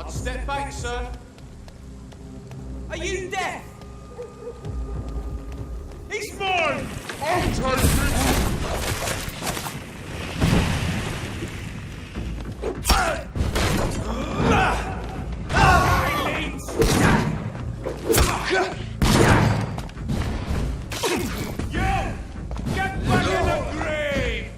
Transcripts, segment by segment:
I'd step back, sir. Are you deaf? He's mine! I'll take Get back in the grave!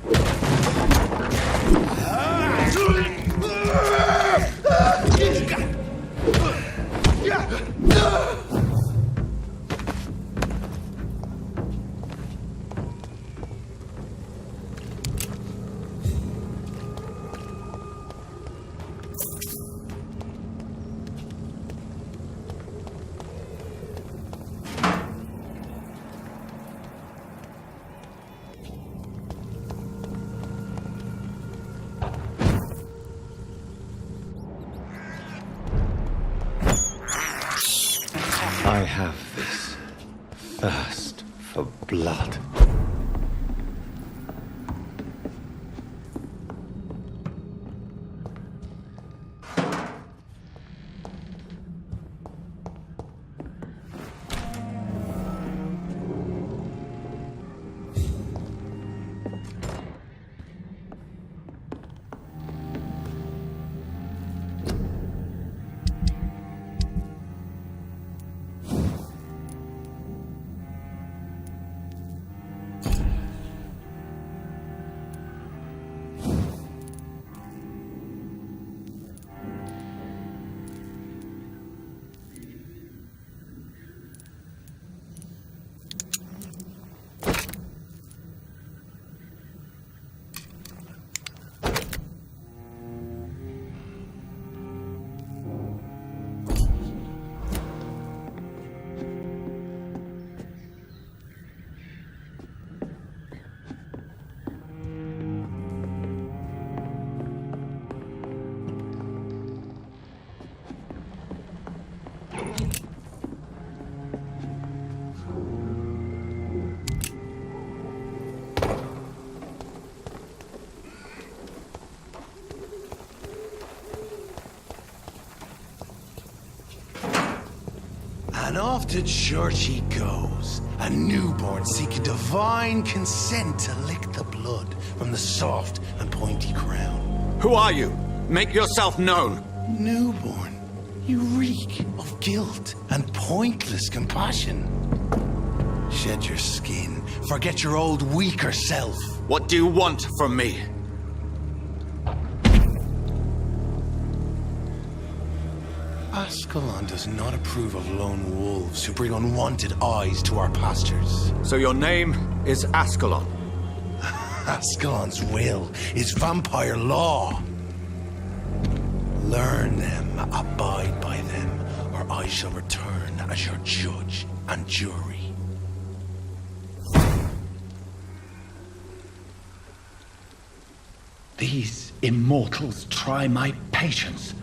I have this thirst for blood. And off to church he goes, a newborn seeking divine consent to lick the blood from the soft and pointy crown. Who are you? Make yourself known. Newborn, you reek of guilt and pointless compassion. Shed your skin, forget your old weaker self. What do you want from me? Ascalon does not approve of lone wolves who bring unwanted eyes to our pastures. So your name is Ascalon? Ascalon's will is vampire law. Learn them, abide by them, or I shall return as your judge and jury. These immortals try my patience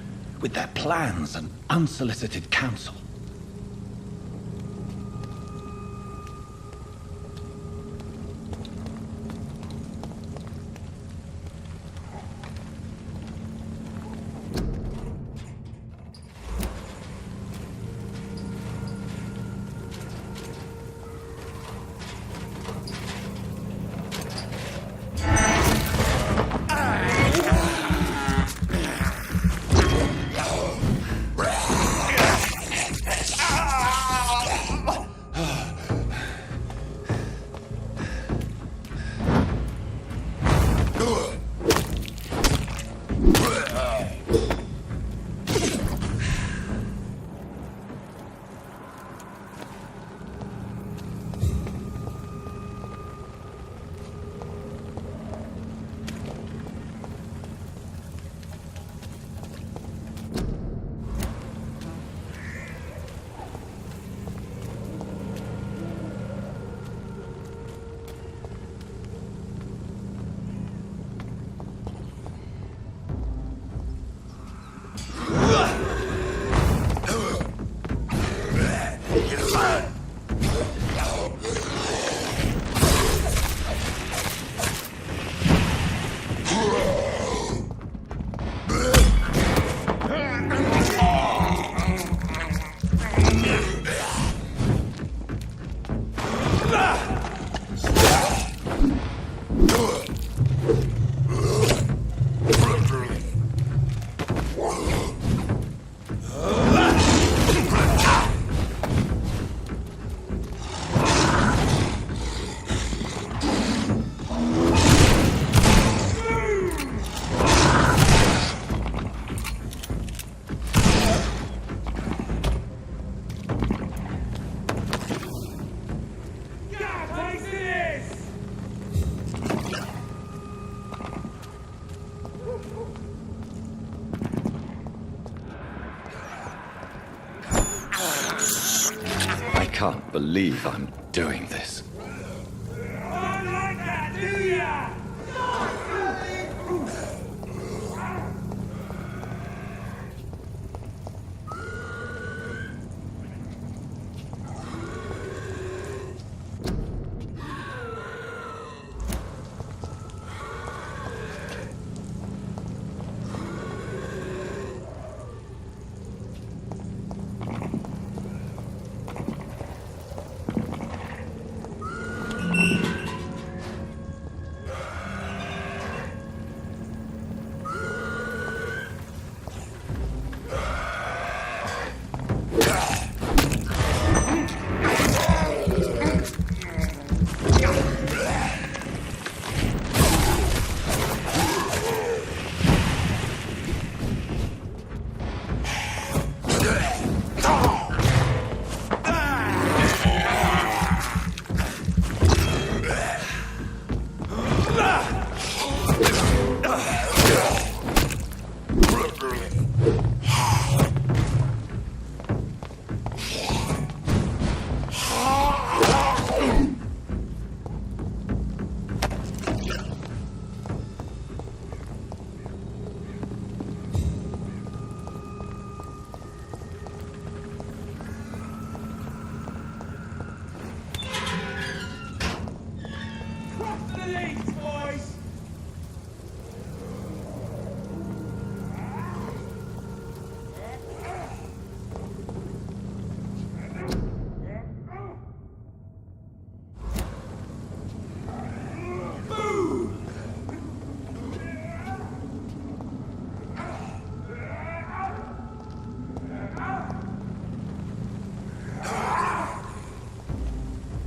with their plans and unsolicited counsel. can't believe I'm doing this. Don't like that, do ya?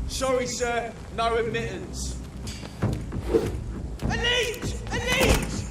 Sorry, sir. No admittance. Elite! Elite!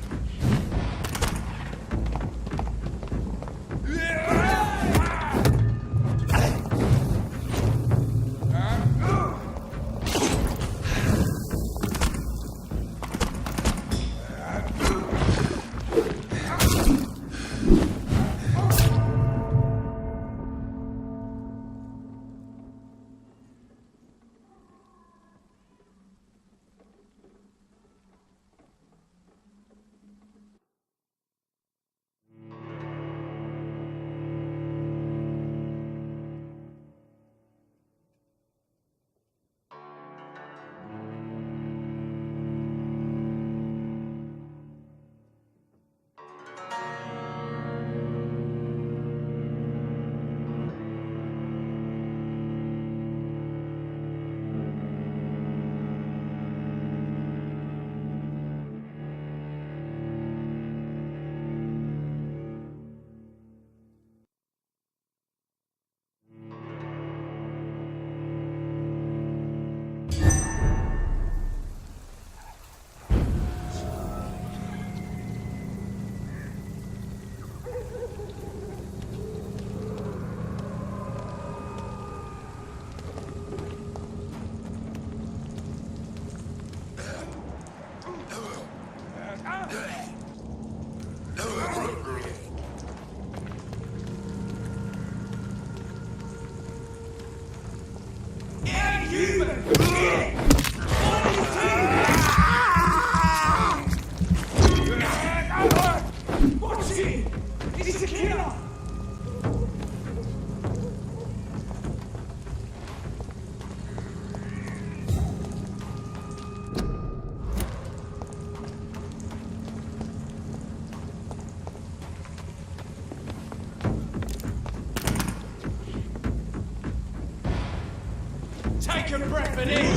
Take a breath and eat!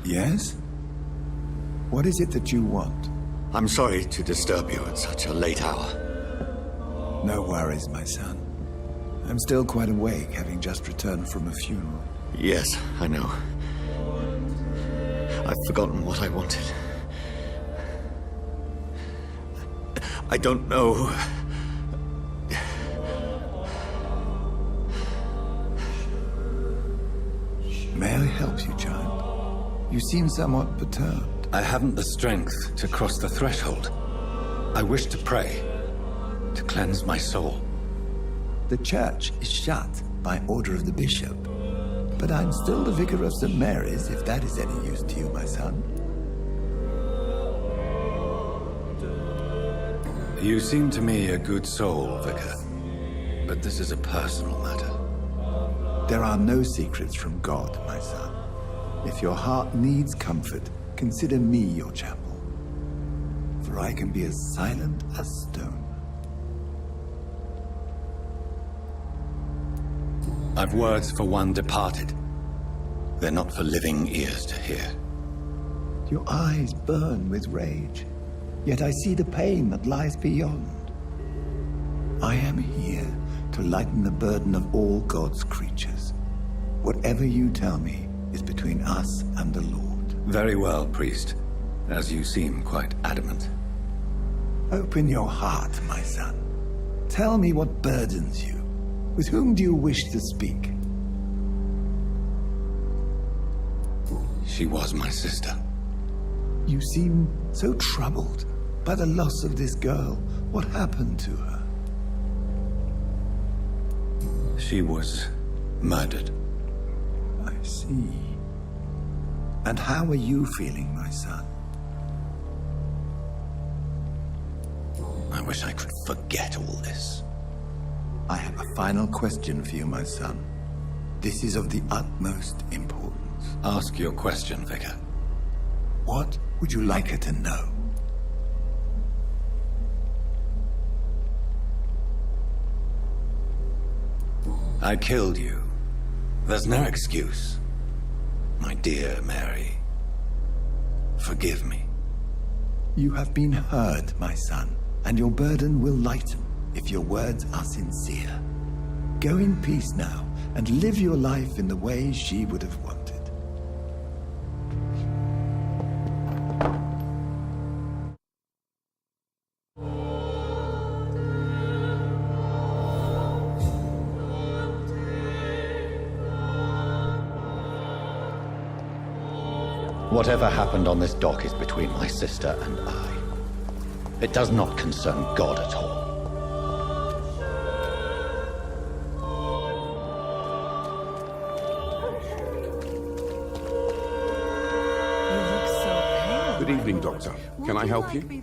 Yes? What is it that you want? I'm sorry to disturb you at such a late hour. No worries, my son. I'm still quite awake, having just returned from a funeral. Yes, I know. I've forgotten what I wanted. I don't know. May I help you, child? You seem somewhat perturbed. I haven't the strength to cross the threshold. I wish to pray, to cleanse my soul. The church is shut by order of the bishop. But I'm still the vicar of St. Mary's, if that is any use to you, my son. You seem to me a good soul, Vicar. But this is a personal matter. There are no secrets from God, my son. If your heart needs comfort, consider me your chapel. For I can be as silent as stone. I've words for one departed. They're not for living ears to hear. Your eyes burn with rage, yet I see the pain that lies beyond. I am here to lighten the burden of all God's creatures. Whatever you tell me is between us and the Lord. Very well, priest, as you seem quite adamant. Open your heart, my son. Tell me what burdens you. With whom do you wish to speak? She was my sister. You seem so troubled by the loss of this girl. What happened to her? She was murdered. I see. And how are you feeling, my son? I wish I could forget all this. I have a final question for you, my son. This is of the utmost importance. Ask your question, Vicar. What would you like her to know? I killed you. There's no excuse. My dear Mary, forgive me. You have been heard, my son, and your burden will lighten if your words are sincere. Go in peace now and live your life in the way she would have wanted. Whatever happened on this dock is between my sister and I. It does not concern God at all. Good evening, Doctor. Can I help you?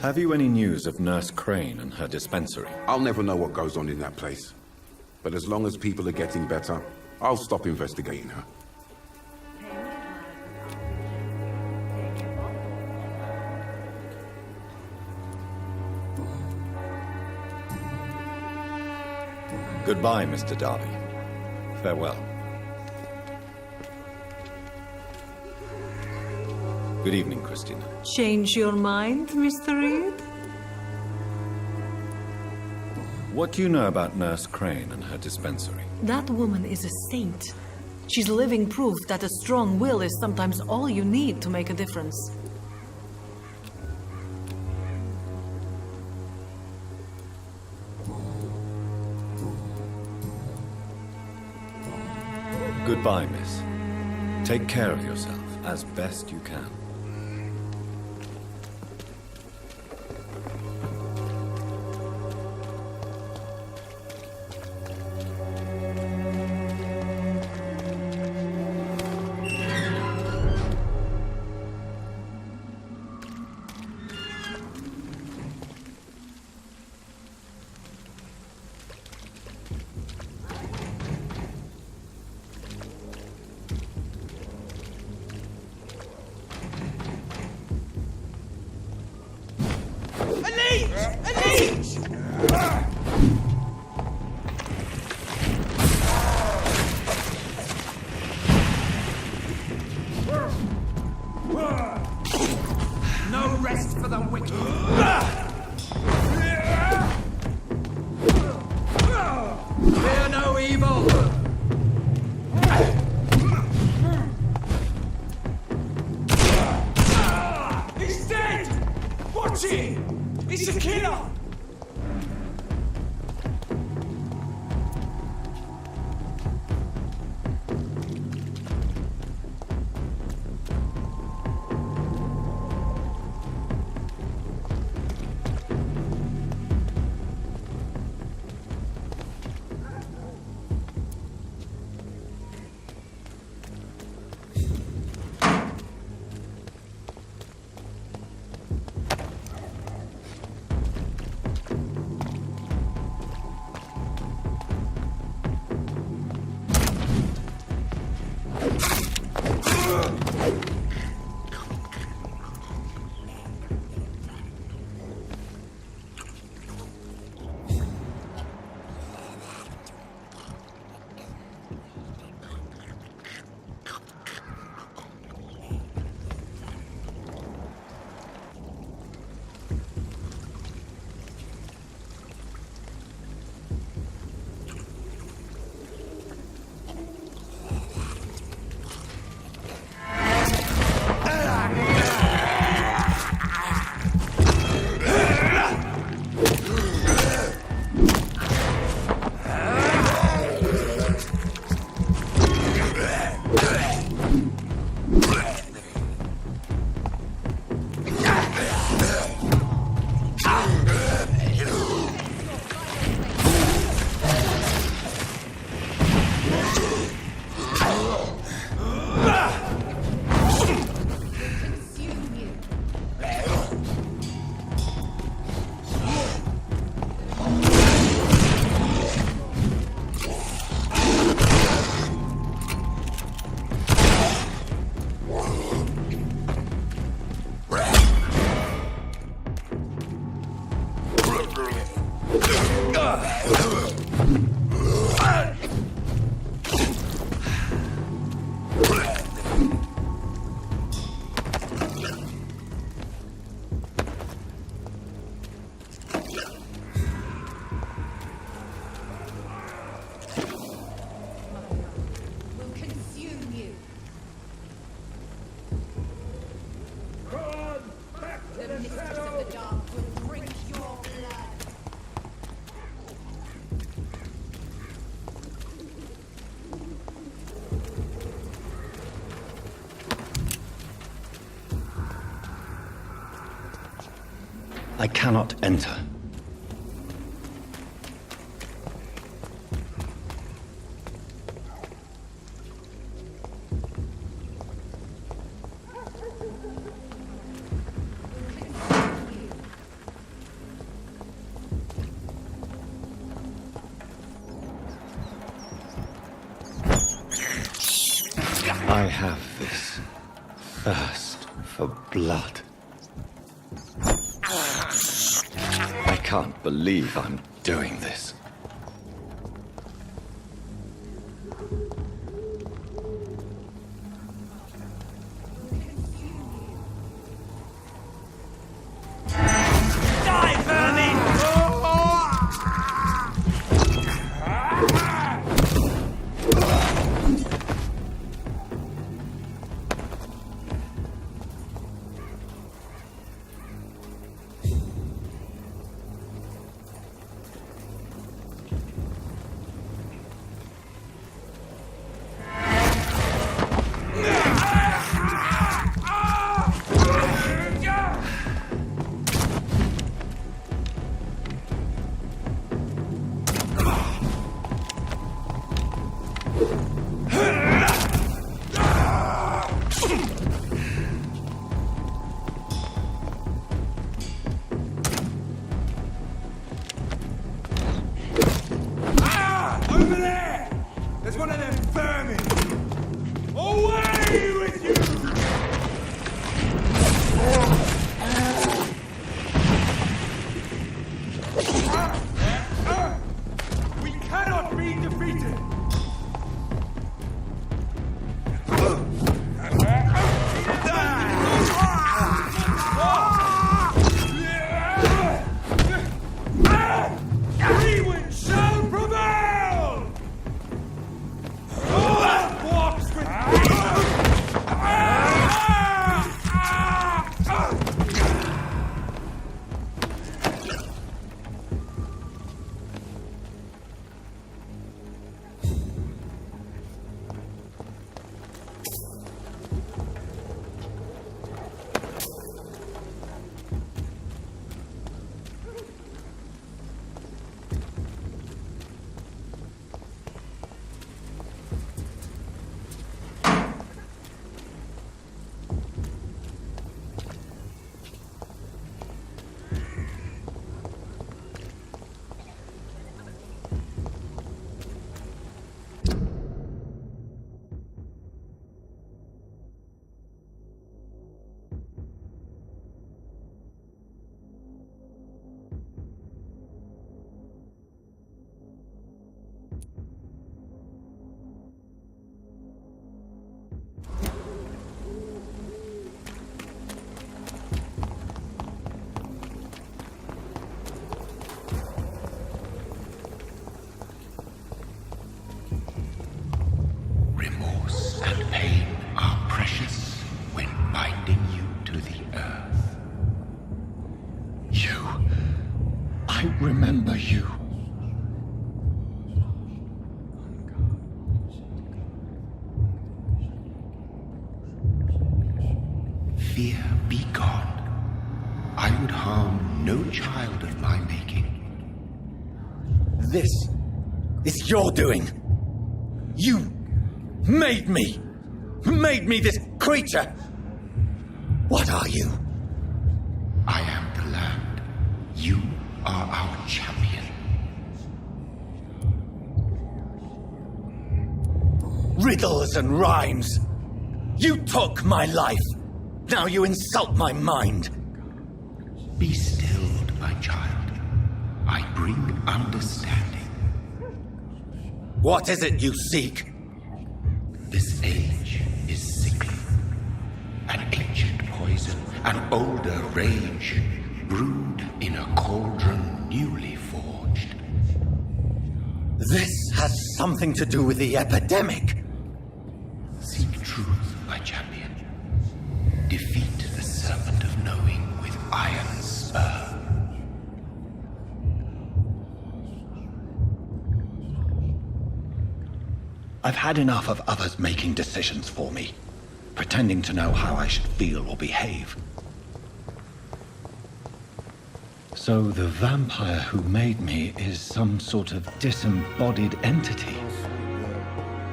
Have you any news of Nurse Crane and her dispensary? I'll never know what goes on in that place. But as long as people are getting better, I'll stop investigating her. Goodbye, Mr. Darby. Farewell. Good evening, Christina. Change your mind, Mr. Reed? What do you know about Nurse Crane and her dispensary? That woman is a saint. She's living proof that a strong will is sometimes all you need to make a difference. Goodbye, miss. Take care of yourself as best you can. I cannot enter. I have this thirst for blood. I can't believe I'm doing this. Die, vermin! Over there! There's one of them vermin! Away with you! We cannot be defeated! We shall prevail! Remorse and pain are precious when binding you to the earth. You. I remember you. Fear be gone. I would harm no child of my making. This is your doing. You made me this creature. What are you? I am the land. You are our champion. Riddles and rhymes. You took my life. Now you insult my mind. Be stilled, my child. I bring understanding. What is it you seek? This age is sickly. An ancient poison, an older rage, brewed in a cauldron newly forged. This has something to do with the epidemic. Seek truth, my champion. Defeat the serpent of knowing with iron spur. I've had enough of others making decisions for me, pretending to know how I should feel or behave. So the vampire who made me is some sort of disembodied entity?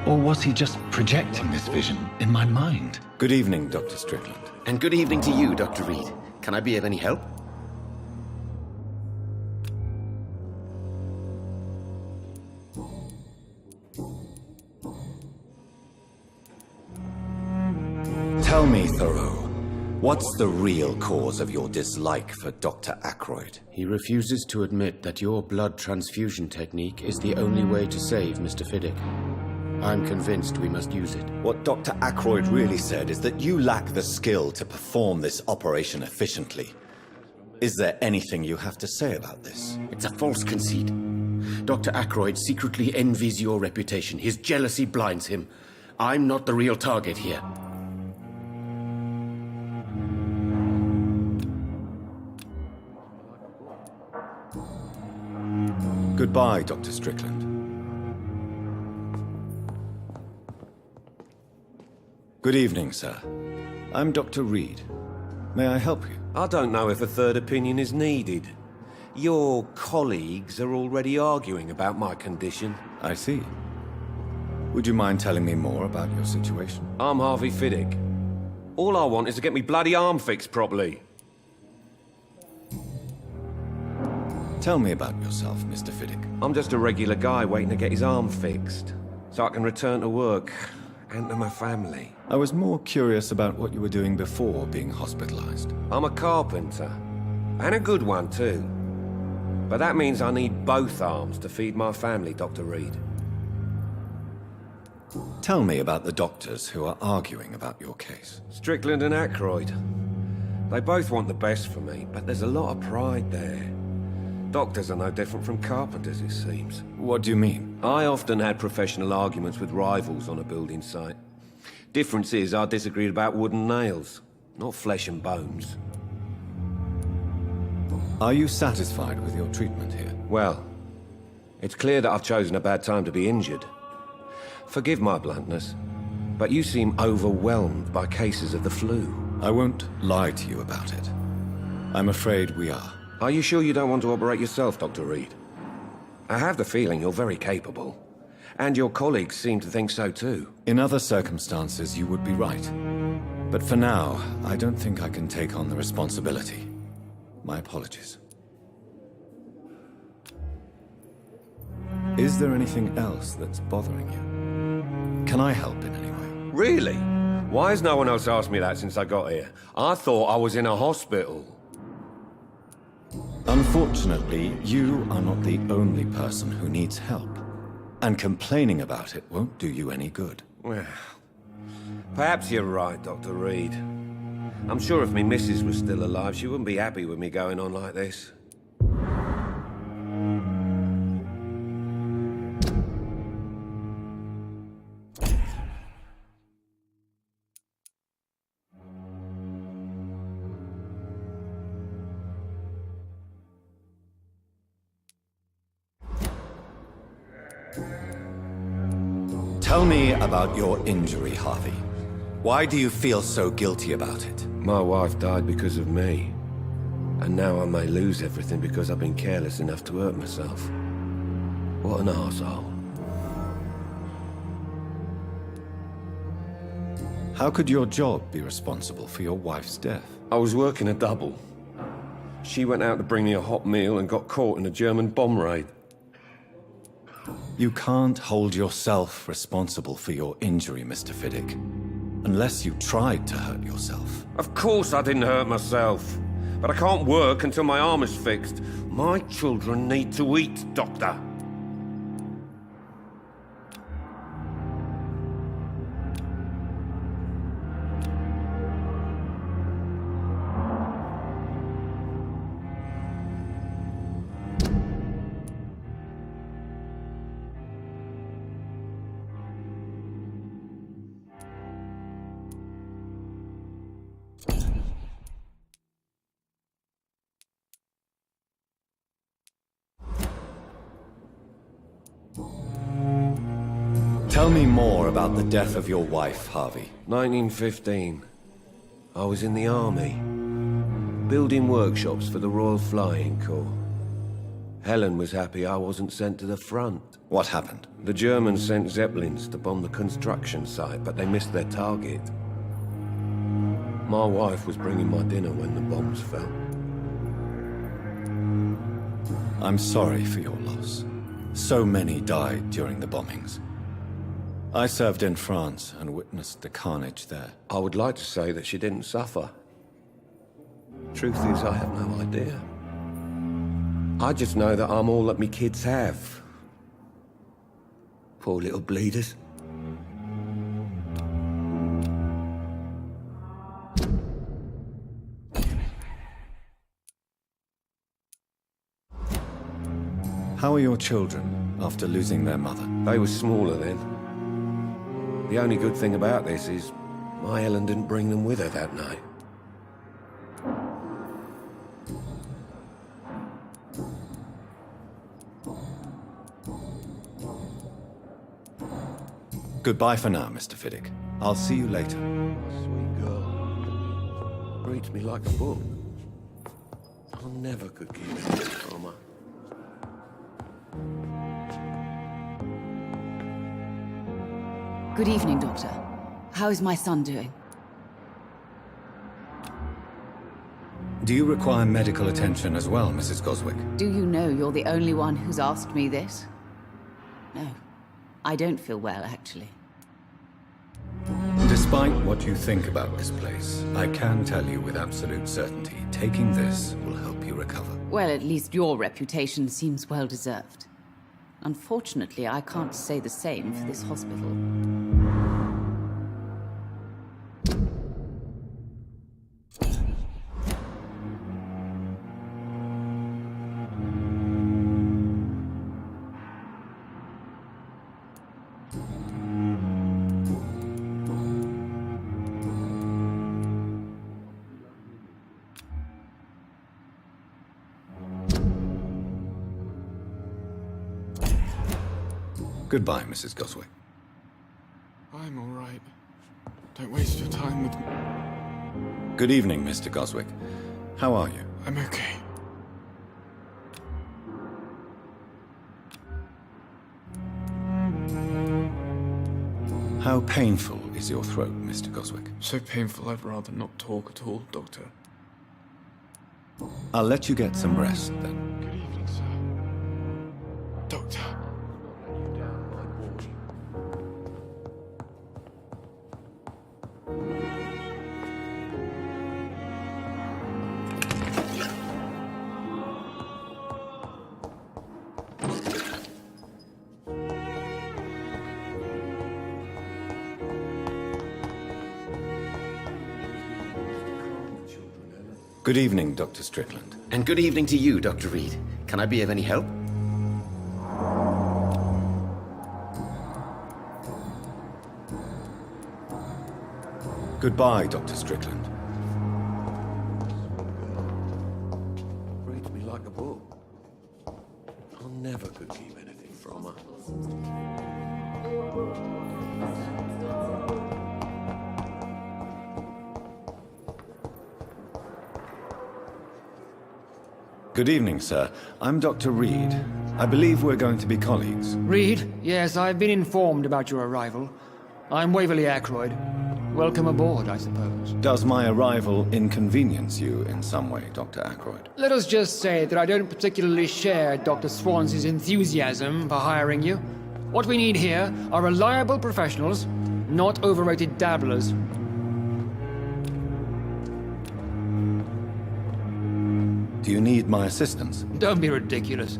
Or was he just projecting this vision in my mind? Good evening, Dr. Strickland. And good evening to you, Dr. Reed. Can I be of any help? Tell me, Thoreau, what's the real cause of your dislike for Dr. Ackroyd? He refuses to admit that your blood transfusion technique is the only way to save Mr. Fiddick. I'm convinced we must use it. What Dr. Ackroyd really said is that you lack the skill to perform this operation efficiently. Is there anything you have to say about this? It's a false conceit. Dr. Ackroyd secretly envies your reputation. His jealousy blinds him. I'm not the real target here. Goodbye, Dr. Strickland. Good evening, sir. I'm Dr. Reed. May I help you? I don't know if a third opinion is needed. Your colleagues are already arguing about my condition. I see. Would you mind telling me more about your situation? I'm Harvey Fiddick. All I want is to get me bloody arm fixed properly. Tell me about yourself, Mr. Fiddick. I'm just a regular guy waiting to get his arm fixed, so I can return to work and to my family. I was more curious about what you were doing before being hospitalized. I'm a carpenter, and a good one too. But that means I need both arms to feed my family, Dr. Reed. Tell me about the doctors who are arguing about your case. Strickland and Ackroyd. They both want the best for me, but there's a lot of pride there. Doctors are no different from carpenters, it seems. What do you mean? I often had professional arguments with rivals on a building site. Difference is I disagreed about wood and nails, not flesh and bones. Are you satisfied with your treatment here? Well, it's clear that I've chosen a bad time to be injured. Forgive my bluntness, but you seem overwhelmed by cases of the flu. I won't lie to you about it. I'm afraid we are. Are you sure you don't want to operate yourself, Dr. Reed? I have the feeling you're very capable. And your colleagues seem to think so too. In other circumstances, you would be right. But for now, I don't think I can take on the responsibility. My apologies. Is there anything else that's bothering you? Can I help in any way? Really? Why has no one else asked me that since I got here? I thought I was in a hospital. Unfortunately, you are not the only person who needs help. And complaining about it won't do you any good. Well, perhaps you're right, Dr. Reed. I'm sure if me missus was still alive, she wouldn't be happy with me going on like this. Tell me about your injury, Harvey. Why do you feel so guilty about it? My wife died because of me. And now I may lose everything because I've been careless enough to hurt myself. What an arsehole. How could your job be responsible for your wife's death? I was working a double. She went out to bring me a hot meal and got caught in a German bomb raid. You can't hold yourself responsible for your injury, Mr. Fiddick, unless you tried to hurt yourself. Of course I didn't hurt myself. But I can't work until my arm is fixed. My children need to eat, Doctor. Tell me more about the death of your wife, Harvey. 1915. I was in the army, building workshops for the Royal Flying Corps. Helen was happy I wasn't sent to the front. What happened? The Germans sent Zeppelins to bomb the construction site, but they missed their target. My wife was bringing my dinner when the bombs fell. I'm sorry for your loss. So many died during the bombings. I served in France and witnessed the carnage there. I would like to say that she didn't suffer. Truth is, I have no idea. I just know that I'm all that me kids have. Poor little bleeders. How are your children after losing their mother? They were smaller then. The only good thing about this is my Helen didn't bring them with her that night. Goodbye for now, Mr. Fiddick. I'll see you later. Sweet girl. Reads me like a book. I never could keep it from her. Good evening, Doctor. How is my son doing? Do you require medical attention as well, Mrs. Goswick? Do you know you're the only one who's asked me this? No. I don't feel well, actually. Despite what you think about this place, I can tell you with absolute certainty, taking this will help you recover. Well, at least your reputation seems well-deserved. Unfortunately, I can't say the same for this hospital. Goodbye, Mrs. Goswick. I'm all right. Don't waste your time with me. Good evening, Mr. Goswick. How are you? I'm okay. How painful is your throat, Mr. Goswick? So painful I'd rather not talk at all, Doctor. I'll let you get some rest, then. Good evening, sir. Doctor. Good evening, Dr. Strickland. And good evening to you, Dr. Reed. Can I be of any help? Goodbye, Dr. Strickland. Reads me like a book. I never could keep anything from her. Good evening, sir. I'm Dr. Reed. I believe we're going to be colleagues. Reed? Yes, I've been informed about your arrival. I'm Waverly Ackroyd. Welcome aboard, I suppose. Does my arrival inconvenience you in some way, Dr. Ackroyd? Let us just say that I don't particularly share Dr. Swans's enthusiasm for hiring you. What we need here are reliable professionals, not overrated dabblers. Do you need my assistance? Don't be ridiculous.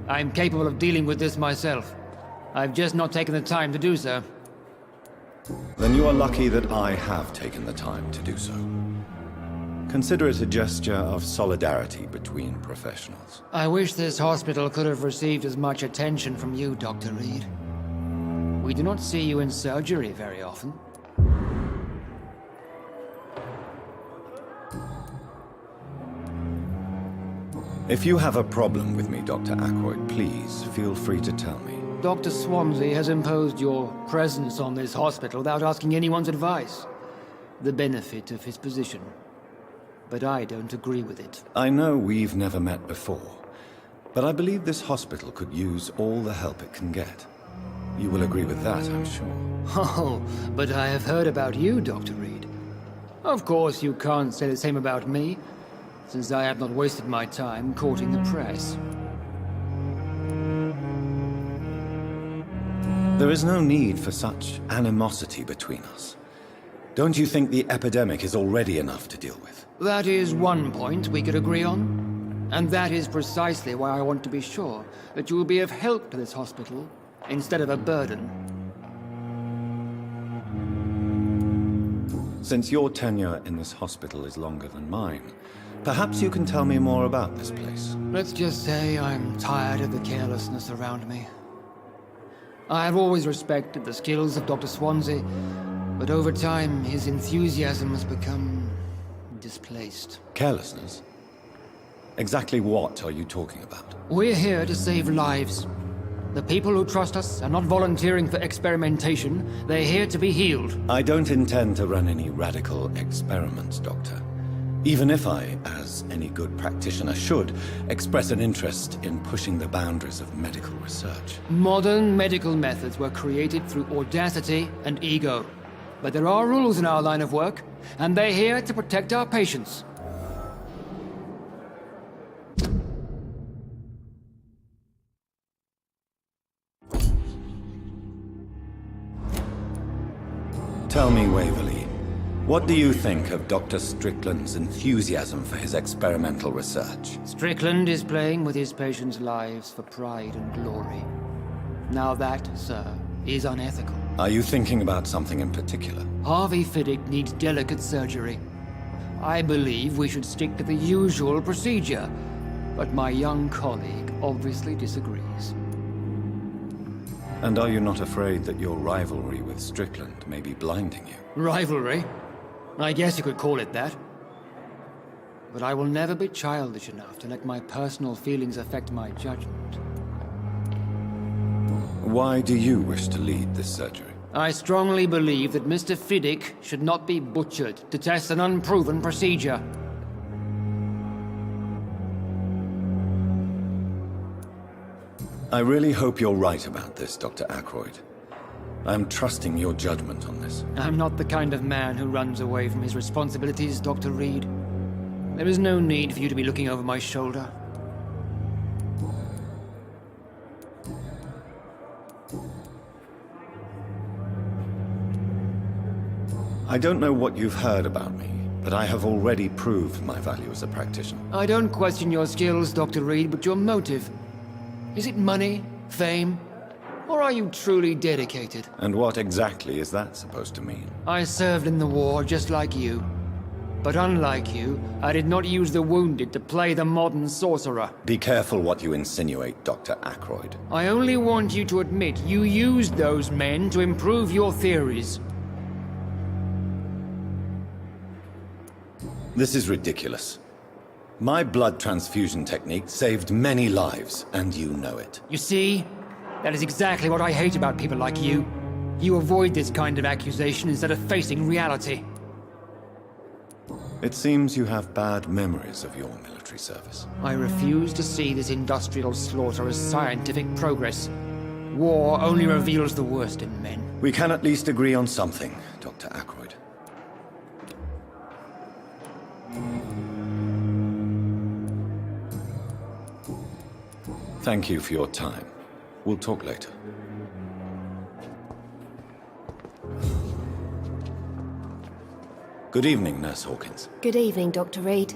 I'm capable of dealing with this myself. I've just not taken the time to do so. Then you are lucky that I have taken the time to do so. Consider it a gesture of solidarity between professionals. I wish this hospital could have received as much attention from you, Dr. Reed. We do not see you in surgery very often. If you have a problem with me, Dr. Ackroyd, please feel free to tell me. Dr. Swansea has imposed your presence on this hospital without asking anyone's advice. The benefit of his position. But I don't agree with it. I know we've never met before, but I believe this hospital could use all the help it can get. You will agree with that, I'm sure. Oh, but I have heard about you, Dr. Reed. Of course, you can't say the same about me, since I have not wasted my time courting the press. There is no need for such animosity between us. Don't you think the epidemic is already enough to deal with? That is one point we could agree on. And that is precisely why I want to be sure that you will be of help to this hospital, instead of a burden. Since your tenure in this hospital is longer than mine, perhaps you can tell me more about this place. Let's just say I'm tired of the carelessness around me. I have always respected the skills of Dr. Swansea, but over time his enthusiasm has become displaced. Carelessness? Exactly what are you talking about? We're here to save lives. The people who trust us are not volunteering for experimentation. They're here to be healed. I don't intend to run any radical experiments, Doctor. Even if I, as any good practitioner should, express an interest in pushing the boundaries of medical research. Modern medical methods were created through audacity and ego. But there are rules in our line of work, and they're here to protect our patients. Tell me, Waverly, what do you think of Dr. Strickland's enthusiasm for his experimental research? Strickland is playing with his patients' lives for pride and glory. Now that, sir, is unethical. Are you thinking about something in particular? Harvey Fiddick needs delicate surgery. I believe we should stick to the usual procedure, but my young colleague obviously disagrees. And are you not afraid that your rivalry with Strickland may be blinding you? Rivalry? I guess you could call it that. But I will never be childish enough to let my personal feelings affect my judgment. Why do you wish to lead this surgery? I strongly believe that Mr. Fiddick should not be butchered to test an unproven procedure. I really hope you're right about this, Dr. Ackroyd. I'm trusting your judgment on this. I'm not the kind of man who runs away from his responsibilities, Dr. Reed. There is no need for you to be looking over my shoulder. I don't know what you've heard about me, but I have already proved my value as a practitioner. I don't question your skills, Dr. Reed, but your motive. Is it money, fame, or are you truly dedicated? And what exactly is that supposed to mean? I served in the war just like you. But unlike you, I did not use the wounded to play the modern sorcerer. Be careful what you insinuate, Dr. Ackroyd. I only want you to admit you used those men to improve your theories. This is ridiculous. My blood transfusion technique saved many lives, and you know it. You see? That is exactly what I hate about people like you. You avoid this kind of accusation instead of facing reality. It seems you have bad memories of your military service. I refuse to see this industrial slaughter as scientific progress. War only reveals the worst in men. We can at least agree on something, Dr. Ackroyd. Thank you for your time. We'll talk later. Good evening, Nurse Hawkins. Good evening, Dr. Reed.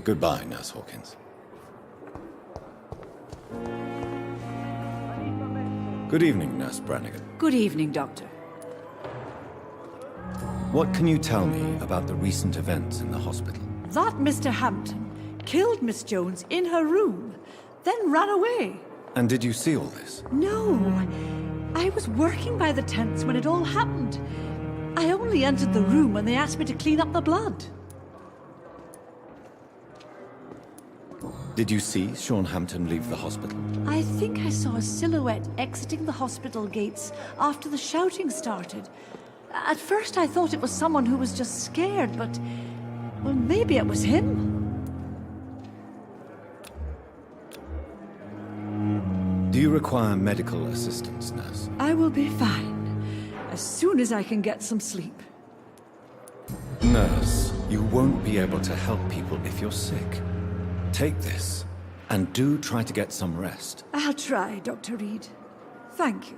Goodbye, Nurse Hawkins. Good evening, Nurse Brannigan. Good evening, Doctor. What can you tell me about the recent events in the hospital? That Mr. Hampton killed Miss Jones in her room, then ran away. And did you see all this? No, I was working by the tents when it all happened. I only entered the room when they asked me to clean up the blood. Did you see Sean Hampton leave the hospital? I think I saw a silhouette exiting the hospital gates after the shouting started. At first I thought it was someone who was just scared, but... well, maybe it was him. Do you require medical assistance, nurse? I will be fine, as soon as I can get some sleep. Nurse, you won't be able to help people if you're sick. Take this, and do try to get some rest. I'll try, Dr. Reed. Thank you.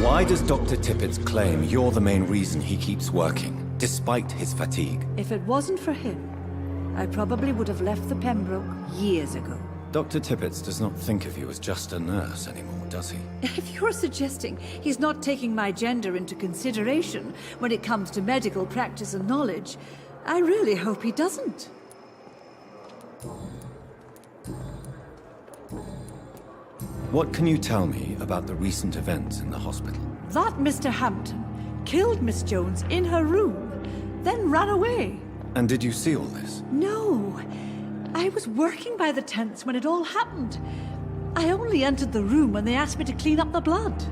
Why does Dr. Tippett claim you're the main reason he keeps working, despite his fatigue? If it wasn't for him, I probably would have left the Pembroke years ago. Dr. Tippett does not think of you as just a nurse anymore, does he? If you're suggesting he's not taking my gender into consideration when it comes to medical practice and knowledge, I really hope he doesn't. What can you tell me about the recent events in the hospital? That Mr. Hampton killed Miss Jones in her room, then ran away. And did you see all this? No. I was working by the tents when it all happened. I only entered the room when they asked me to clean up the blood.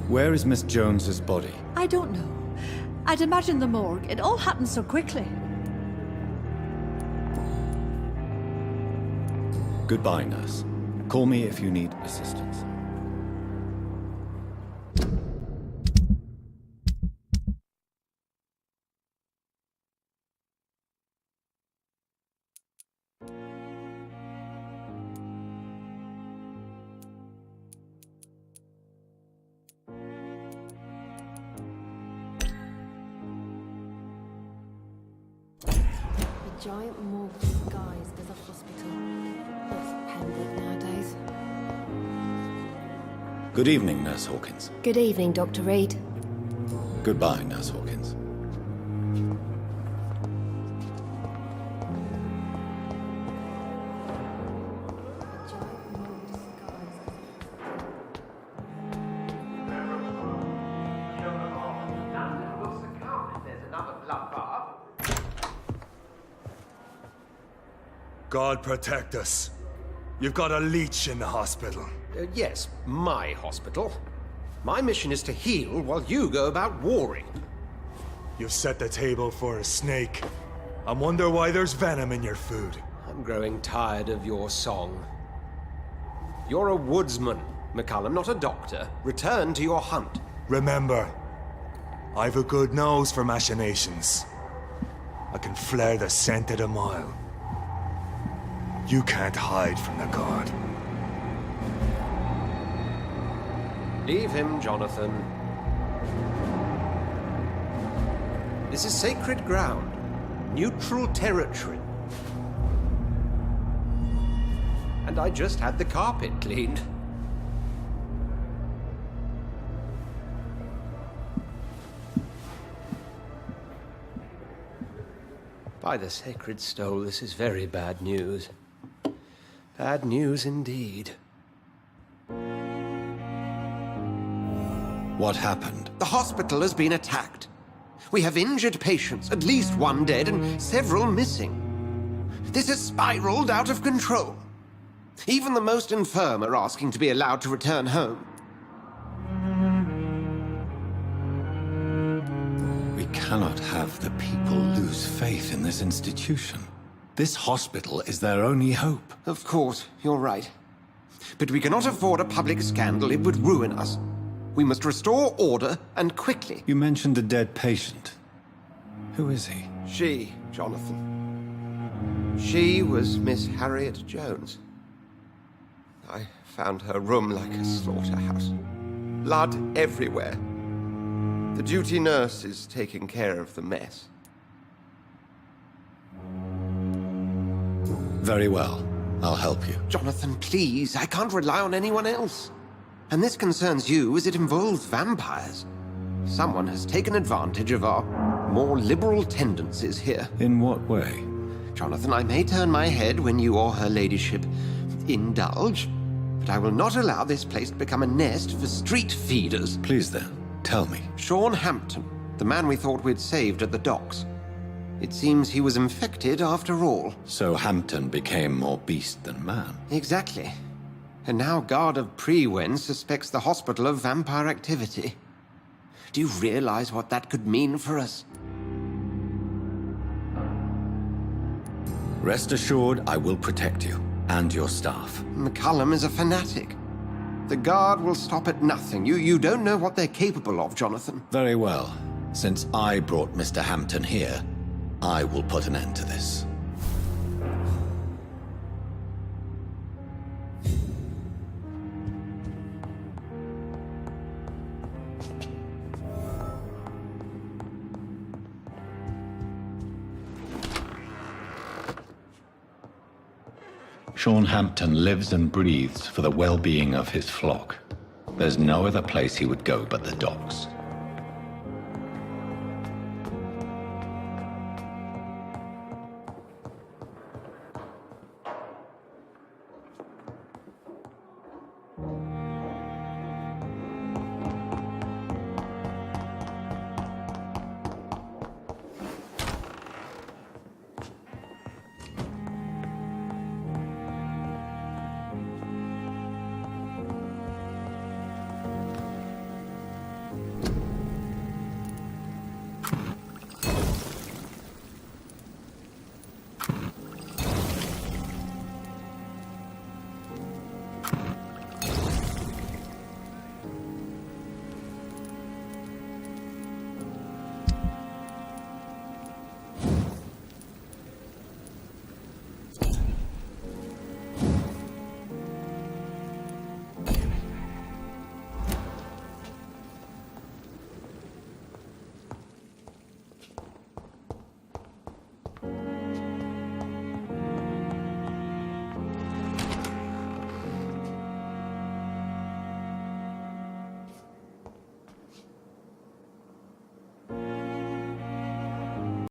Where is Miss Jones's body? I don't know. I'd imagine the morgue. It all happened so quickly. Goodbye, nurse. Call me if you need assistance. A giant morgue disguised as a hospital. That's Pembroke nowadays. Good evening, Nurse Hawkins. Good evening, Dr. Reed. Goodbye, Nurse Hawkins. God protect us. You've got a leech in the hospital. Yes, my hospital. My mission is to heal while you go about warring. You've set the table for a snake. I wonder why there's venom in your food. I'm growing tired of your song. You're a woodsman, McCallum, not a doctor. Return to your hunt. Remember, I've a good nose for machinations. I can flare the scent at a mile. You can't hide from the god. Leave him, Jonathan. This is sacred ground. Neutral territory. And I just had the carpet cleaned. By the sacred stole, this is very bad news. Bad news indeed. What happened? The hospital has been attacked. We have injured patients, at least one dead and several missing. This has spiraled out of control. Even the most infirm are asking to be allowed to return home. We cannot have the people lose faith in this institution. This hospital is their only hope. Of course, you're right. But we cannot afford a public scandal. It would ruin us. We must restore order, and quickly. You mentioned a dead patient. Who is he? She, Jonathan. She was Miss Harriet Jones. I found her room like a slaughterhouse. Blood everywhere. The duty nurse is taking care of the mess. Very well. I'll help you. Jonathan, please. I can't rely on anyone else. And this concerns you as it involves vampires. Someone has taken advantage of our more liberal tendencies here. In what way? Jonathan, I may turn my head when you or her ladyship indulge, but I will not allow this place to become a nest for street feeders. Please then, tell me. Sean Hampton, the man we thought we'd saved at the docks. It seems he was infected after all. So Hampton became more beast than man. Exactly. And now Guard of Prewen suspects the hospital of vampire activity. Do you realize what that could mean for us? Rest assured, I will protect you and your staff. McCullum is a fanatic. The Guard will stop at nothing. You don't know what they're capable of, Jonathan. Very well. Since I brought Mr. Hampton here, I will put an end to this. Sean Hampton lives and breathes for the well-being of his flock. There's no other place he would go but the docks.